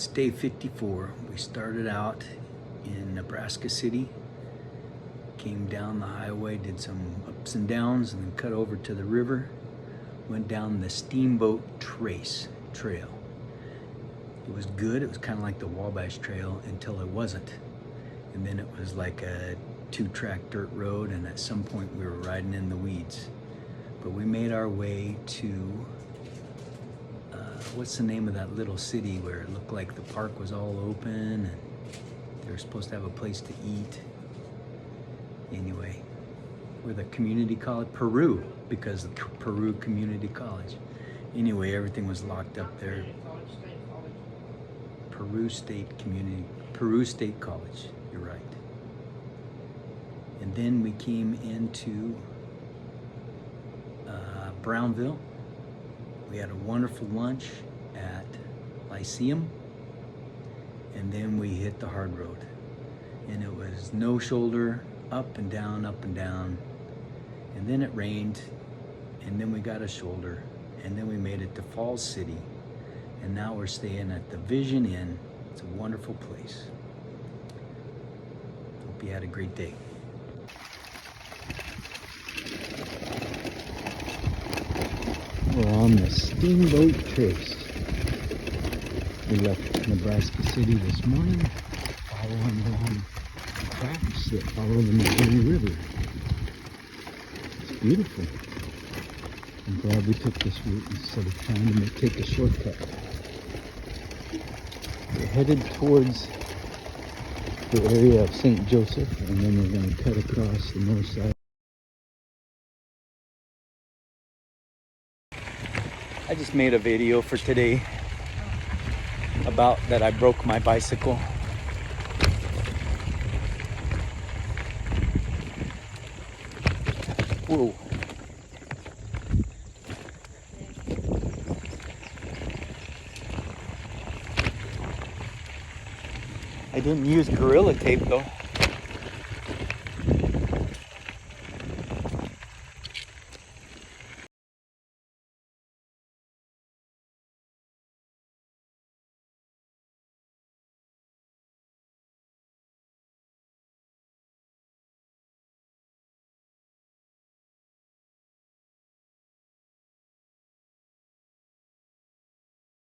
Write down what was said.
It's day 54. We started out in Nebraska City, came down the highway, did some ups and downs, and then cut over to the river, went down the Steamboat Trail. It was good. It was kind of like the Wabash Trail until it wasn't. And then it was like a 2-track dirt road, and at some point we were riding in the weeds. But we made our way to what's the name of that little city where it looked like the park was all open and they were supposed to have a place to eat? Anyway, where the community college, Peru, because of Peru Community College. Anyway, everything was locked up there. Peru State College, you're right. And then we came into Brownville. We had a wonderful lunch at Lyceum, and then we hit the hard road. And it was no shoulder, up and down, and then it rained, and then we got a shoulder, and then we made it to Falls City, and now we're staying at the Vision Inn. It's a wonderful place. Hope you had a great day. We're on the Steamboat Trace. We left Nebraska City this morning, following along tracks that follow the Missouri River. It's beautiful. I'm glad we took this route instead of trying to take a shortcut. We're headed towards the area of St. Joseph, and then we're going to cut across the north side. I just made a video for today about that I broke my bicycle. Whoa. I didn't use Gorilla Tape though.